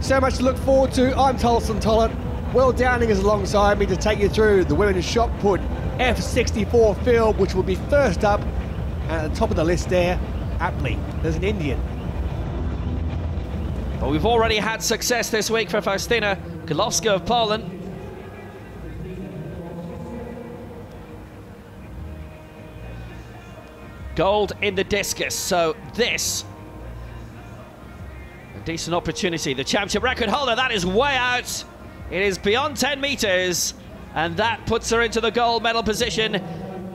So much to look forward to. I'm Tolson Tollett. Will Downing is alongside me to take you through the women's shot put F64 field, which will be first up. And at the top of the list there, aptly, there's an Indian. But we've already had success this week for Faustina Golowska of Poland. Gold in the discus, so this, a decent opportunity. The championship record holder, that is way out. It is beyond 10 meters, and that puts her into the gold medal position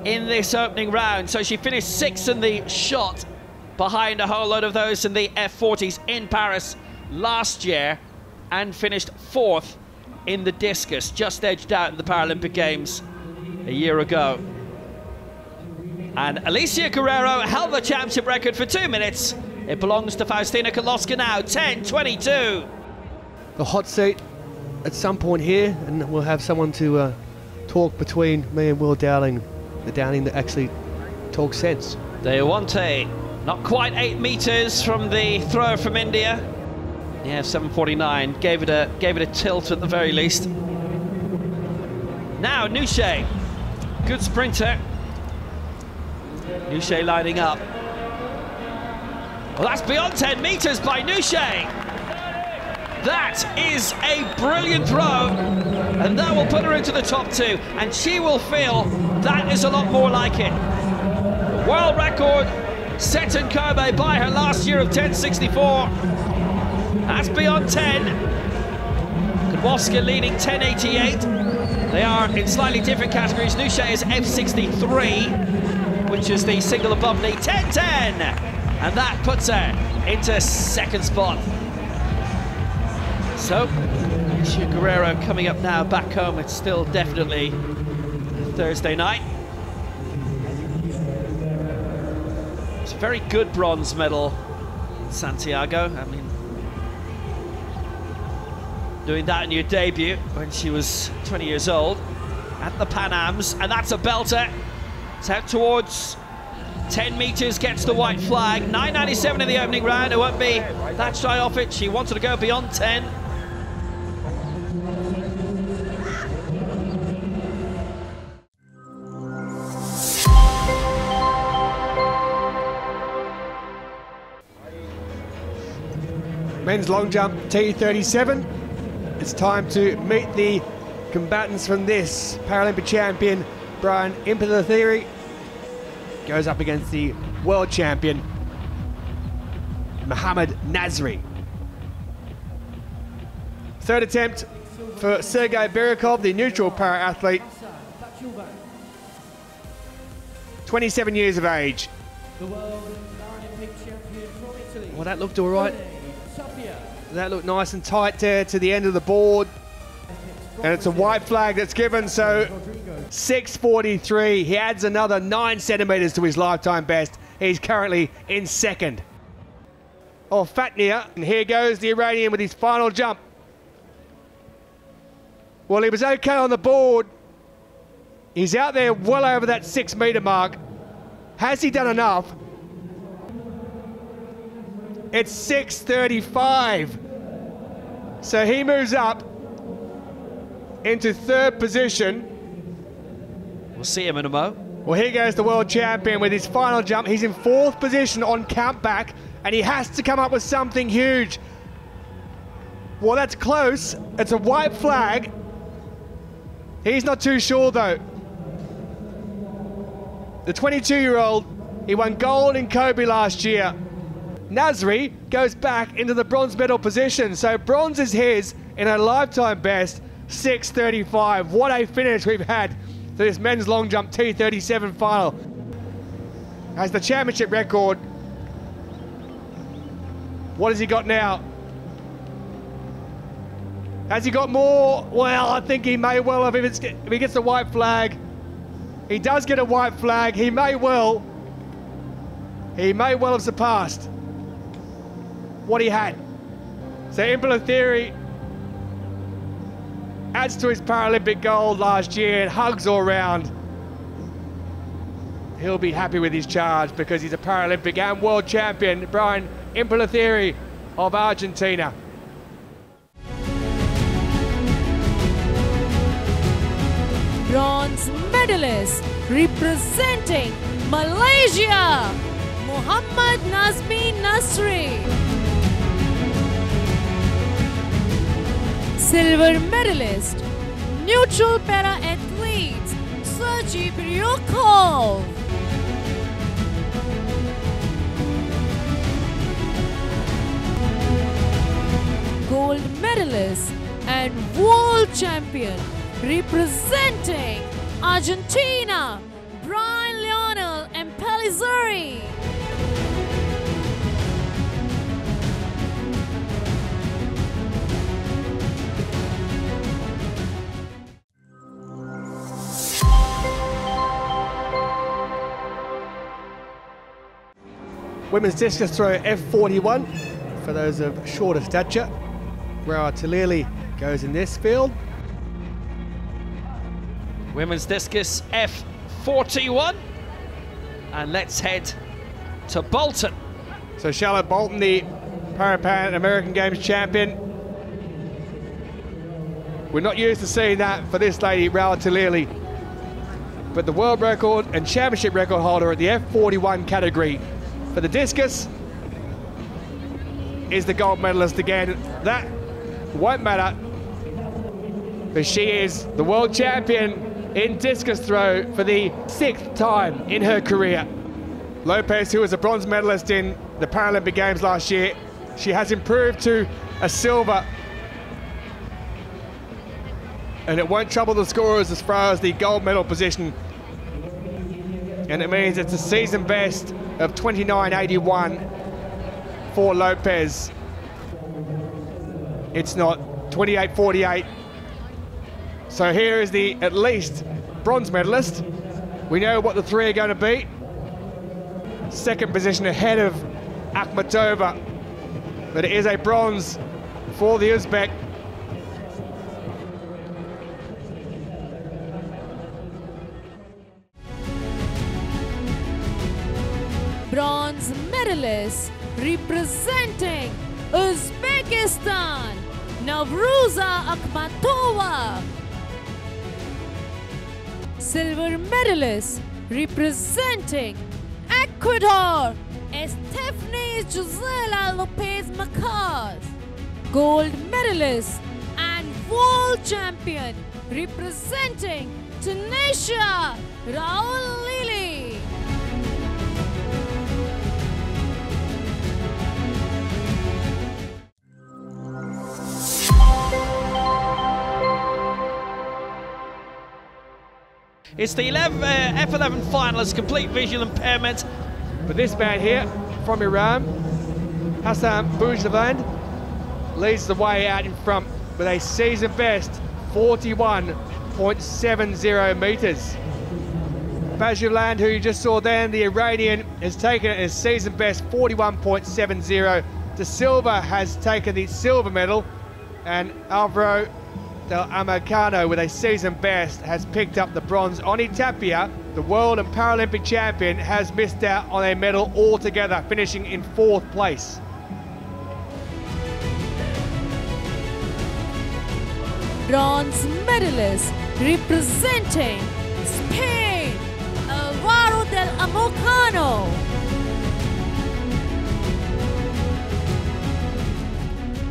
in this opening round. So she finished 6th in the shot, behind a whole load of those in the F40s in Paris last year, and finished 4th in the discus, just edged out in the Paralympic Games a year ago. And Alicia Guerrero held the championship record for 2 minutes. It belongs to Faustina Golowska now, 10:22. The hot seat at some point here, and we'll have someone to talk between me and Will Downing, the Downing that actually talks sense. Deyawante, not quite 8 meters from the thrower from India. Yeah, 7:49, gave it a tilt at the very least. Now Nouche, good sprinter. Nouche lining up. Well, that's beyond 10 meters by Nouche. That is a brilliant throw, and that will put her into the top 2, and she will feel that is a lot more like it. World record set in Kobe by her last year of 10:64. That's beyond 10. Golowska leading 10:88. They are in slightly different categories. Nouche is F63, which is the single above knee, 10:10. And that puts her into second spot. So, Alicia Guerrero coming up now back home. It's still definitely Thursday night. It's a very good bronze medal in Santiago. I mean, doing that in your debut when she was 20 years old at the Pan Ams, and that's a belter. It's out towards 10 meters, gets the white flag. 9:97 in the opening round. It won't be that shy off it. She wanted to go beyond 10. Men's long jump T37. It's time to meet the combatants from this. Paralympic champion Brian Impalathiri goes up against the world champion Mohammad Nasri. Third attempt for Sergei Beryakov, the neutral para-athlete. 27 years of age. Well, that looked all right. That looked nice and tight there to the end of the board. And it's a white flag that's given, so 6:43. He adds another 9 centimeters to his lifetime best. He's currently in second. Oh, Fatnia, and here goes the Iranian with his final jump. Well, he was okay on the board. He's out there well over that 6 meter mark. Has he done enough? It's 6:35. So he moves up into third position. We'll see him in a mo. Well, here goes the world champion with his final jump. He's in 4th position on count back, and he has to come up with something huge. Well, that's close. It's a white flag. He's not too sure, though. The 22-year-old, he won gold in Kobe last year. Nasri goes back into the bronze medal position, so bronze is his in a lifetime best, 6:35. What a finish we've had for this men's long jump T37 final. As the championship record, what has he got now? Has he got more? Well, I think he may well have, if he gets the white flag. He does get a white flag. He may well have surpassed what he had. So Impalathiri adds to his Paralympic gold last year and hugs all round. He'll be happy with his charge because he's a Paralympic and world champion, Brian Impalathiri of Argentina. Bronze medalist representing Malaysia, Muhammad Nazmi Nasri. Silver medalist, neutral para-athletes, Sergey Biryukov. Gold medalist and world champion representing Argentina, Brian Lionel Empelizuri. Women's discus throw F41 for those of shorter stature. Bharati Lili goes in this field. Women's discus F41. And let's head to Bolton. So Charlotte Bolton, the Pan American Games champion. We're not used to seeing that for this lady, Bharati Lili. But the world record and championship record holder at the F41 category for the discus is the gold medalist again. That won't matter, but she is the world champion in discus throw for the 6th time in her career. Lopez, who was a bronze medalist in the Paralympic Games last year, she has improved to a silver. And it won't trouble the scorers as far as the gold medal position. And it means it's a season best of 29.81 for Lopez. It's not 28.48. So here is the at least bronze medalist. We know what the three are going to be. Second position ahead of Akhmatova, but it is a bronze for the Uzbek. Bronze medalist representing Uzbekistan, Navruza Akhmatova. Silver medalist representing Ecuador, Estefany Gisela Lopez Macaz. Gold medalist and world champion representing Tunisia, Raoul Lili. It's the F11 finalists, complete visual impairment. But this man here from Iran, Hassan Boujavand, leads the way out in front with a season best 41.70 metres. Boujavand, who you just saw then, the Iranian, has taken it as season best 41.70. De Silva has taken the silver medal, and Alvaro Del Americano, with a season best, has picked up the bronze. Oni Tapia, the world and Paralympic champion, has missed out on a medal altogether, finishing in 4th place. Bronze medalist representing Spain, Alvaro Del Americano.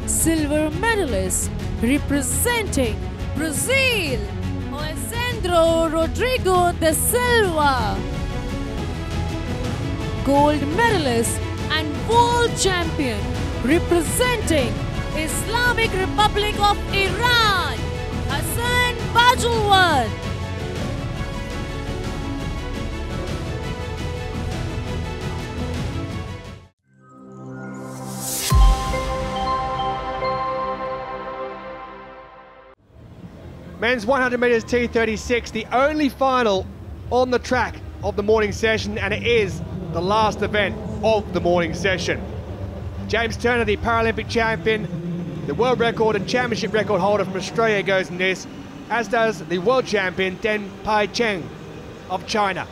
Silver medalist representing Brazil, Alessandro Rodrigo da Silva. Gold medalist and world champion representing Islamic Republic of Iran, Hassan Bajulwad. Men's 100 metres T36, the only final on the track of the morning session, and it is the last event of the morning session. James Turner, the Paralympic champion, the world record and championship record holder from Australia, goes in this, as does the world champion Deng Pai Cheng of China.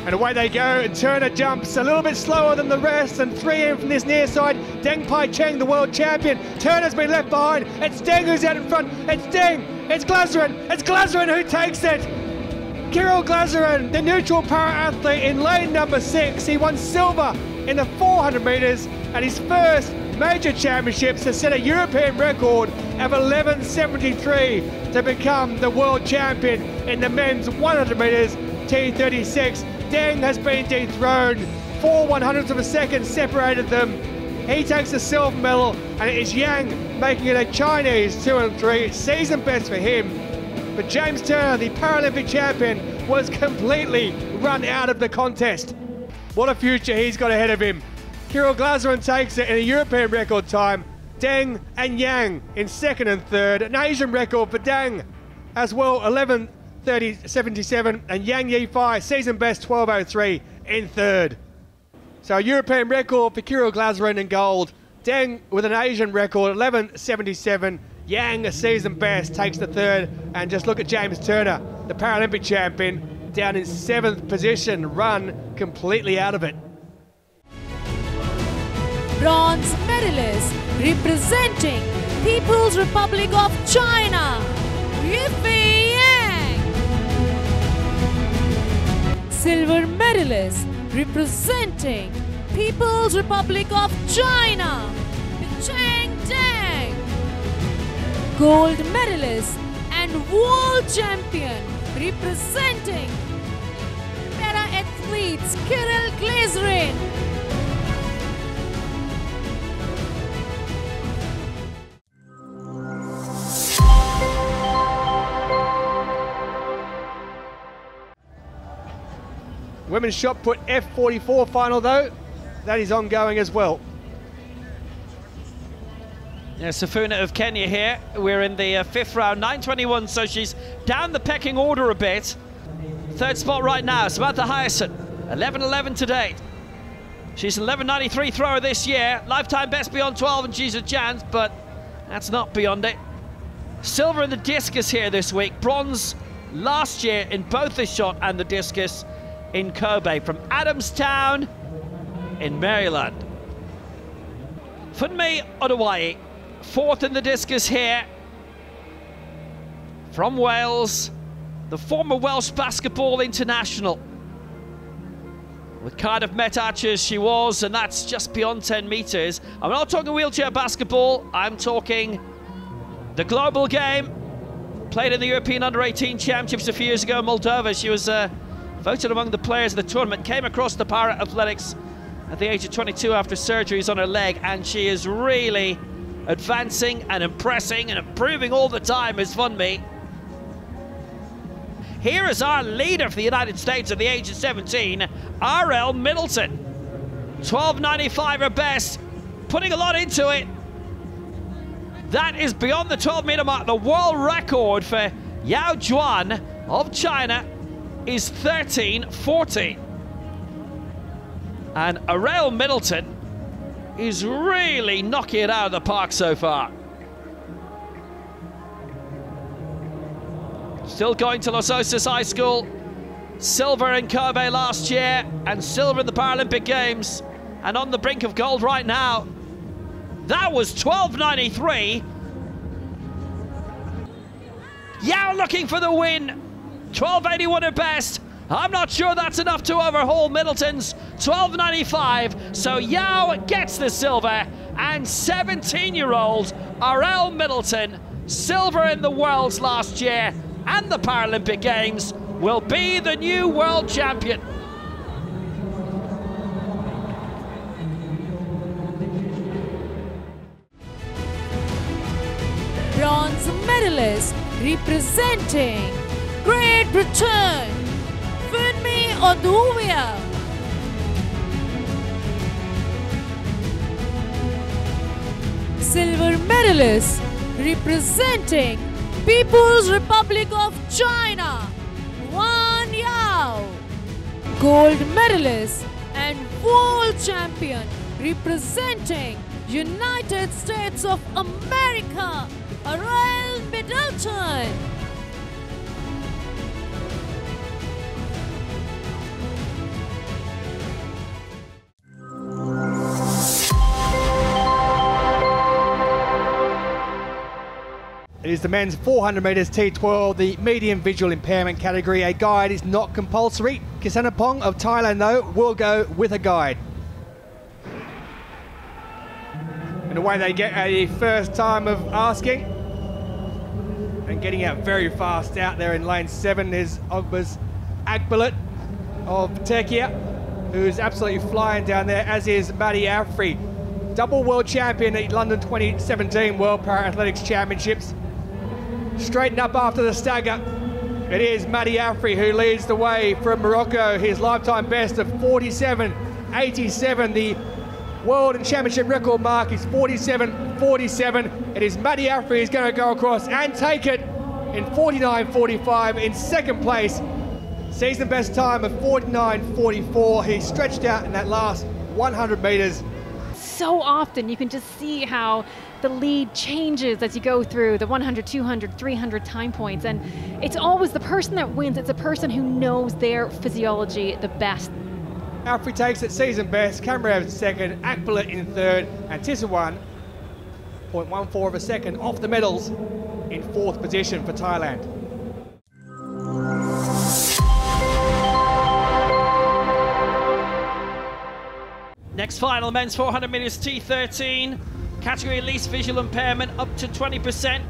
And away they go, and Turner jumps a little bit slower than the rest, and 3 in from this near side. Deng Pai Cheng, the world champion. Turner's been left behind. It's Deng who's out in front. It's Deng. It's Glazerin. It's Glazerin who takes it. Kirill Glazerin, the neutral para-athlete in lane number 6. He won silver in the 400 metres and his first major championships to set a European record of 11.73 to become the world champion in the men's 100 metres T36. Deng has been dethroned. 4/100ths of a second separated them. He takes the silver medal, and it is Yang making it a Chinese 2 and 3. Season best for him. But James Turner, the Paralympic champion, was completely run out of the contest. What a future he's got ahead of him. Kirill Glazerin takes it in a European record time. Deng and Yang in second and third. An Asian record for Deng as well, 11.30.77, and Yang Yifei, season best 12.03 in third. So a European record for Kirill Glazerin in gold. Deng with an Asian record, 11.77. Yang, a season best, takes the third. And just look at James Turner, the Paralympic champion, down in 7th position, run completely out of it. Bronze medalist representing People's Republic of China, Yifei Yang. Silver medalist representing People's Republic of China, Cheng Deng. Gold medalist and world champion representing para-athletes Kirill Glazerin. Women's shot put F44 final though, that is ongoing as well. Yeah, Sifuna of Kenya here. We're in the 5th round, 9:21, so she's down the pecking order a bit. Third spot right now, Samantha Hyacin, 11.11 to date. She's an 11.93 thrower this year, lifetime best beyond 12, and she's a chance, but that's not beyond it. Silver in the discus here this week, bronze last year in both the shot and the discus in Kobe, from Adamstown in Maryland. Funmi Oduwayi, 4th in the discus here, from Wales, the former Welsh basketball international. With Cardiff Met Archers she was, and that's just beyond 10 metres. I'm not talking wheelchair basketball, I'm talking the global game. Played in the European Under-18 Championships a few years ago in Moldova. She was voted among the players of the tournament, came across the para-athletics at the age of 22 after surgeries on her leg, and she is really advancing and impressing and improving all the time, is Funmi. Here is our leader for the United States at the age of 17, R.L. Middleton. 12.95 her best, putting a lot into it. That is beyond the 12-meter mark. The world record for Yao Juan of China is 13.40. And R.L. Middleton is really knocking it out of the park so far. Still going to Los Osos High School. Silver in Kobe last year and silver in the Paralympic Games, and on the brink of gold right now. That was 12.93. Yao looking for the win. 12.81 at best. I'm not sure that's enough to overhaul Middleton's 12.95. So Yao gets the silver, and 17-year-old R.L. Middleton, silver in the Worlds last year and the Paralympic Games, will be the new world champion. Bronze medalist representing Great Britain, Funmi Oduwayi. Silver medalist representing People's Republic of China, Wan Yao. Gold medalist and world champion representing United States of America, R.L. Middleton. It is the men's 400 metres T12, the medium visual impairment category. A guide is not compulsory. Kisanapong of Thailand, though, will go with a guide. And away they get at the first time of asking. And getting out very fast out there in lane 7 is Ogbas Akbalit of Turkey, who's absolutely flying down there, as is Maddie Afri, double world champion at London 2017 World Para-Athletics Championships. Straighten up after the stagger. It is Maddie Afri who leads the way from Morocco, his lifetime best of 47.87. The world and championship record mark is 47.47. It is Maddie Afri who's going to go across and take it in 49.45 in second place. Season best time of 49.44. He stretched out in that last 100 metres. So often you can just see how the lead changes as you go through the 100, 200, 300 time points, and it's always the person that wins. It's a person who knows their physiology the best. Afri takes it season best, Kamrev second, Akbalit in third, and Tissawan 0.14 of a second off the medals in fourth position for Thailand. Next final, men's 400 metres T13, category least visual impairment up to 20%.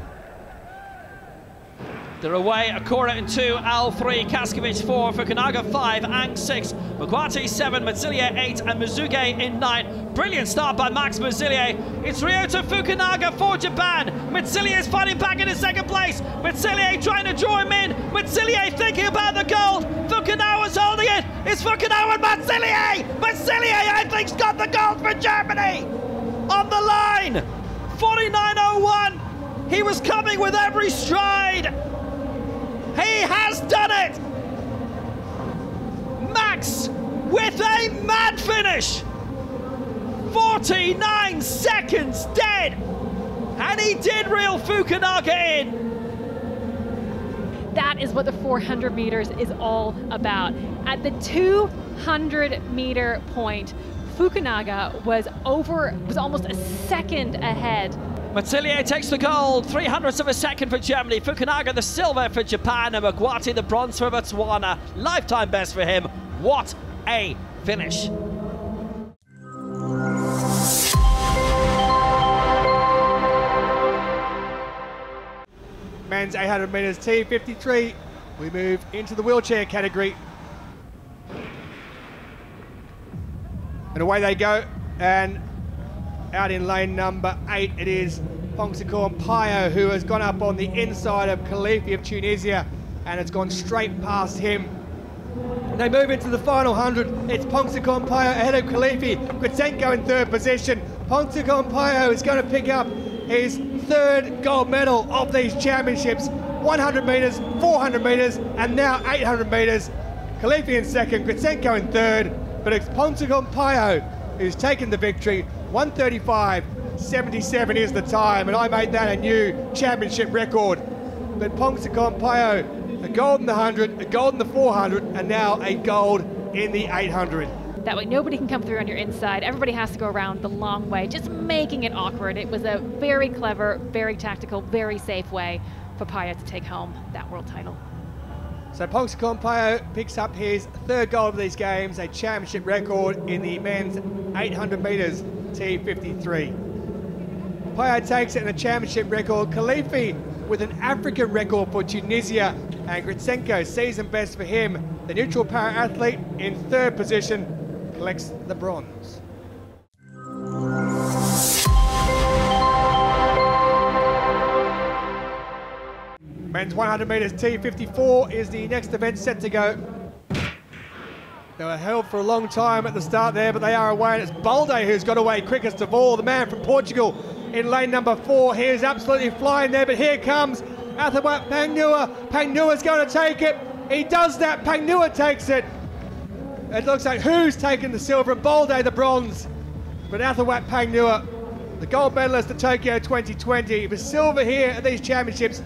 They're away, Akora in 2, Al 3, Kaskovic 4, Fukunaga 5, Ang 6, Magwati 7, Matsilia 8, and Mizuge in 9. Brilliant start by Max Matsilia. It's Ryota Fukunaga for Japan. Matsilia is fighting back in second place. Matsilia trying to draw him in. Matsilia thinking about the gold. Fukunaga's holding it. It's Fukunaga and Matsilia. Matsilia, I think, has got the gold for Germany. On the line, 49.01. He was coming with every stride. He has done it! Max with a mad finish! 49 seconds dead! And he did reel Fukunaga in! That is what the 400 meters is all about. At the 200 meter point, Fukunaga was almost a second ahead. Matsilia takes the gold, 300ths of a second for Germany. Fukunaga the silver for Japan, and Magwati the bronze for Botswana. Lifetime best for him. What a finish. Men's 800 metres T53. We move into the wheelchair category. And away they go. And out in lane number 8, it is Pongsakorn Payo, who has gone up on the inside of Khalifi of Tunisia, and it's gone straight past him. They move into the final 100. It's Pongsakorn Payo ahead of Khalifi. Gritsenko in third position. Pongsakorn Payo is going to pick up his third gold medal of these championships. 100 metres, 400 metres, and now 800 metres. Khalifi in second, Gritsenko in third, but it's Pongsakorn Payo who's taken the victory. 1:35.77 is the time, and I made that a new championship record. But Pongsakorn Payo, a gold in the 100, a gold in the 400, and now a gold in the 800. That way nobody can come through on your inside. Everybody has to go around the long way, just making it awkward. It was a very clever, very tactical, very safe way for Payo to take home that world title. So Pongsakorn Payo picks up his third gold of these games, a championship record in the men's 800 metres T53. Payo takes it in a championship record. Khalifi with an African record for Tunisia, and Gritsenko, season best for him. The neutral para-athlete in third position collects the bronze. Men's 100 metres T54 is the next event set to go. They were held for a long time at the start there, but they are away, and it's Balde who's got away quickest of all, the man from Portugal in lane number 4. He is absolutely flying there, but here comes Athawat Pangnua. Pangnua's going to take it. He does that. Pangnua takes it. It looks like who's taken the silver and Balde the bronze. But Athawat Pangnua, the gold medalist at Tokyo 2020, was silver here at these championships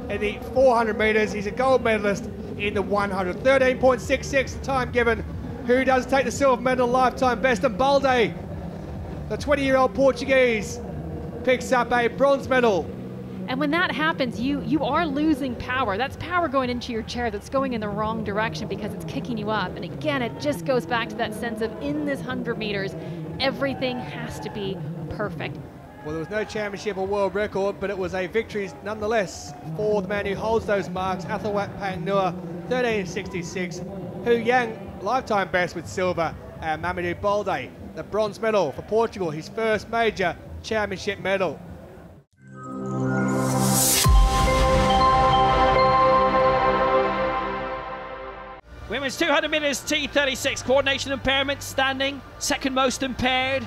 in the 400 metres. He's a gold medalist in the 100. 13.66 the time given. Who does take the silver medal, lifetime best? And Balde, the 20-year-old Portuguese, picks up a bronze medal And when that happens, you are losing power. That's power going into your chair that's going in the wrong direction because it's kicking you up. And again, it just goes back to that sense of in this 100 meters, everything has to be perfect. Well, there was no championship or world record, but it was a victory nonetheless for the man who holds those marks, Athalwat Pangnua, 13.66. Hu Yang, lifetime best with silver, and Mamadou Balde, the bronze medal for Portugal, his first major championship medal. Women's 200 metres T36, coordination impairment, standing, second most impaired.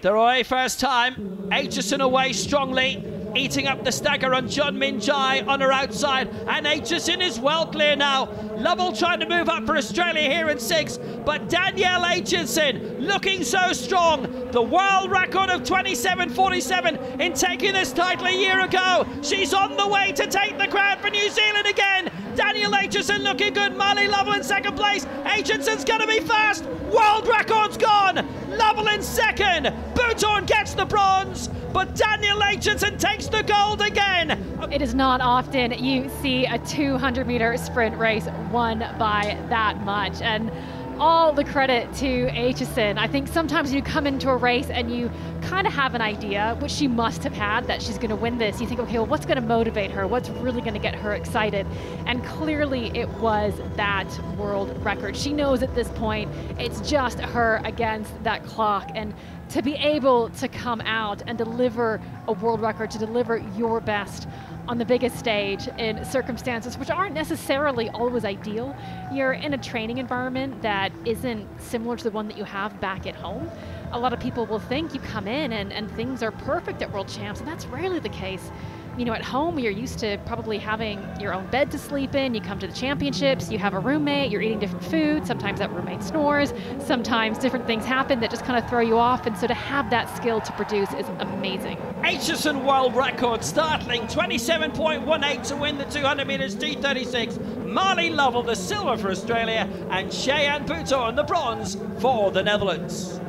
Deroy first time, Aitchison away strongly, eating up the stagger on John Min Jai on her outside, and Aitchison is well clear now. Lovell trying to move up for Australia here in 6, but Danielle Aitchison looking so strong. The world record of 27.47 in taking this title a year ago. She's on the way to take the crown for New Zealand again. Danielle Aitchison looking good. Marley Lovell in second place. Aitchison's going to be fast. World record's gone. Lovell in second. Bouton gets the bronze, but Danielle Aitchison takes the gold again. It is not often you see a 200-meter sprint race won by that much, and all the credit to Aitchison. I think sometimes you come into a race and you kind of have an idea, which she must have had, that she's going to win this. You think, okay, well, what's going to motivate her? What's really going to get her excited? And clearly it was that world record. She knows at this point it's just her against that clock, and to be able to come out and deliver a world record, to deliver your best on the biggest stage in circumstances which aren't necessarily always ideal. You're in a training environment that isn't similar to the one that you have back at home. A lot of people will think you come in and things are perfect at World Champs, and that's rarely the case. You know, at home, you're used to probably having your own bed to sleep in. You come to the championships, you have a roommate, you're eating different food. Sometimes that roommate snores. Sometimes different things happen that just kind of throw you off. And so to have that skill to produce is amazing. Aitchison world record startling, 27.18 to win the 200 metres T36. Marley Lovell, the silver for Australia, and Cheyenne Bouton, the bronze for the Netherlands.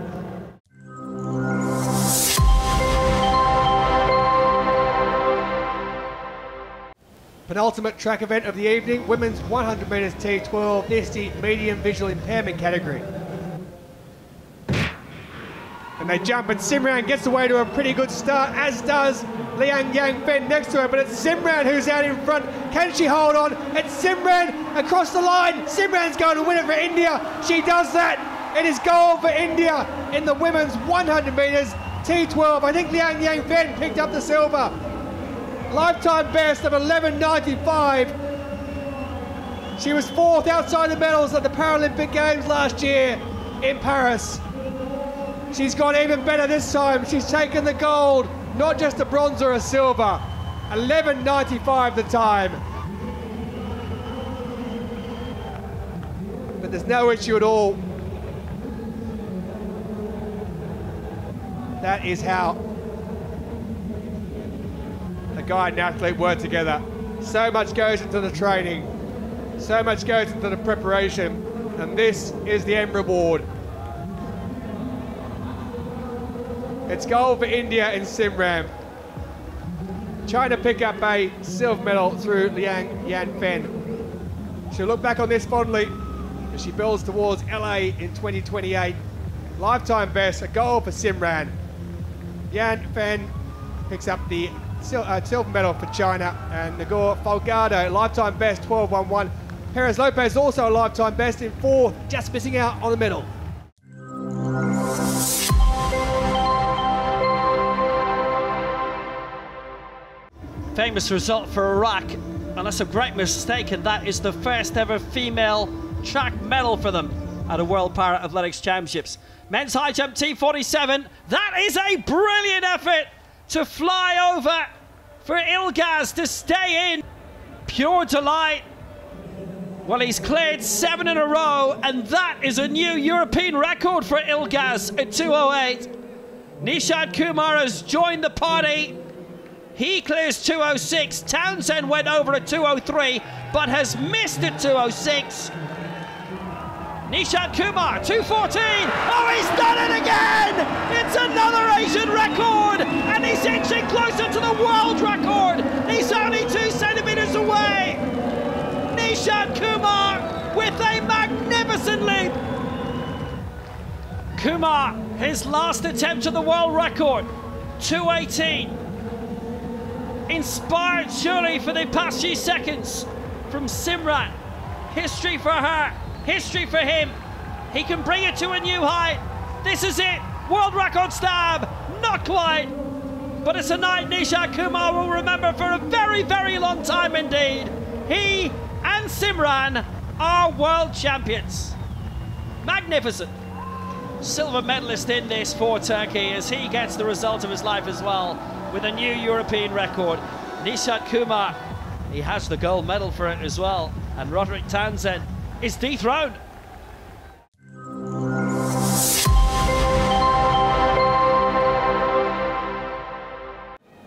Penultimate track event of the evening, women's 100 metres T12, this the medium visual impairment category. And they jump, and Simran gets away to a pretty good start, as does Liang Yang Fen next to her, but it's Simran who's out in front. Can she hold on? It's Simran across the line. Simran's going to win it for India. She does that. It is gold for India in the women's 100 metres T12. I think Liang Yang Fen picked up the silver. Lifetime best of 11.95. She was fourth outside the medals at the Paralympic Games last year in Paris. She's got even better this time. She's taken the gold, not just a bronze or a silver. 11.95 the time. But there's no issue at all. That is how a guide and athlete work together. So much goes into the training, so much goes into the preparation, and this is the end reward. It's gold for India in Simran, trying to pick up a silver medal through Liang Yan Fen. She'll look back on this fondly as she builds towards LA in 2028. Lifetime best, a gold for Simran. Yan Fen picks up the silver medal for China, and Nagor Folgado, lifetime best, 12.11. Perez Lopez also a lifetime best in fourth, just missing out on the medal. Famous result for Iraq, unless I'm great mistaken, that is the first ever female track medal for them at a World Para Athletics Championships. Men's high jump T47, that is a brilliant effort to fly over for Ilgaz to stay in. Pure delight. Well, he's cleared 7 in a row, and that is a new European record for Ilgaz at 2:08. Nishad Kumar has joined the party. He clears 2:06. Townsend went over at 2:03, but has missed at 2:06. Nishad Kumar, 2:14. Oh, he's done it again! It's another Asian record, and he's She's inching closer to the world record. He's only 2 centimeters away. Nishat Kumar with a magnificent leap. Kumar, his last attempt at the world record, 2:18. Inspired surely for the past few seconds from Simran. History for her, history for him. He can bring it to a new height. This is it, world record stab, not quite. But it's a night Nishat Kumar will remember for a very, very long time indeed. He and Simran are world champions. Magnificent. Silver medalist in this for Turkey as he gets the result of his life as well with a new European record. Nishat Kumar, he has the gold medal for it as well. And Roderick Townsend is dethroned.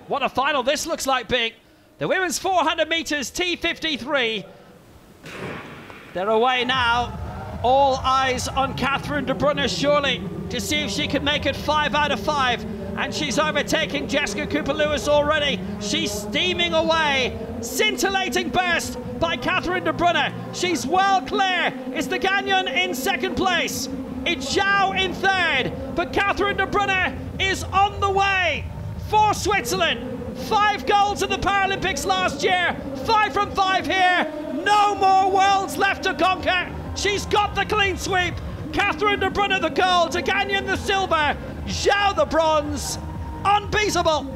What a final this looks like being. The women's 400 meters T53. They're away now. All eyes on Catherine de Bruyne surely to see if she can make it 5 out of 5. And she's overtaking Jessica Cooper-Lewis already. She's steaming away. Scintillating burst by Catherine de Bruyne. She's well clear. It's the Ghanaian in second place. It's Zhao in third. But Catherine de Bruyne is on the way for Switzerland. 5 golds in the Paralympics last year. 5 from 5 here. No more worlds left to conquer. She's got the clean sweep. Catherine de Bruyne the gold, the Ghanaian the silver, Zhao the bronze. Unbeatable.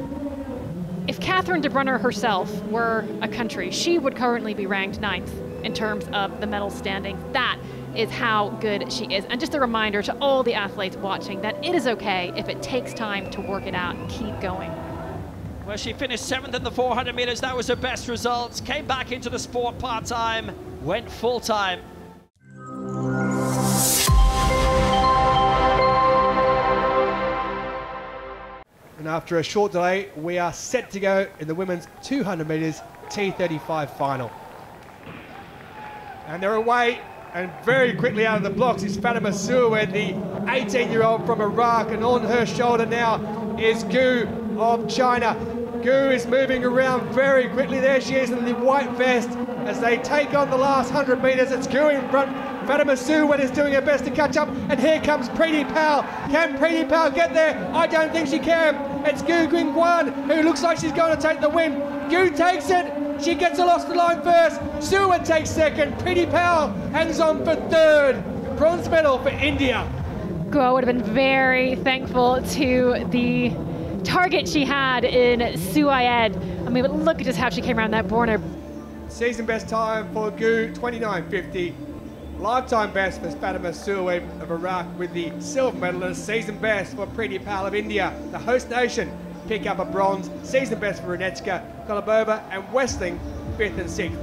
If Catherine de Bruyne herself were a country, she would currently be ranked 9th in terms of the medal standings. That is how good she is. And just a reminder to all the athletes watching that it is okay if it takes time to work it out and keep going. Well, she finished 7th in the 400 meters. That was her best results. Came back into the sport part-time, went full-time. And after a short delay, we are set to go in the women's 200 metres T35 final. And they're away, and very quickly out of the blocks is Fatima Soued, the 18-year-old from Iraq, and on her shoulder now is Gu of China. Gu is moving around very quickly. There she is in the white vest as they take on the last 100 metres. It's Gu in front. Fatima Soued is doing her best to catch up, and here comes Preeti Pal. Can Preeti Pal get there? I don't think she can. It's Gu Guingguan who looks like she's going to take the win. Gu takes it. She gets across the line first. Soued takes second. Preeti Pal hangs on for third. Bronze medal for India. Gu would have been very thankful to the target she had in Soued. I mean, but look at just how she came around that corner. Season best time for Gu, 29.50. Lifetime best for Fatima Soued of Iraq with the silver medalist. Season best for Preeti Pal of India. The host nation pick up a bronze. Season best for Runetska, Kolobova and Westling, 5th and 6th.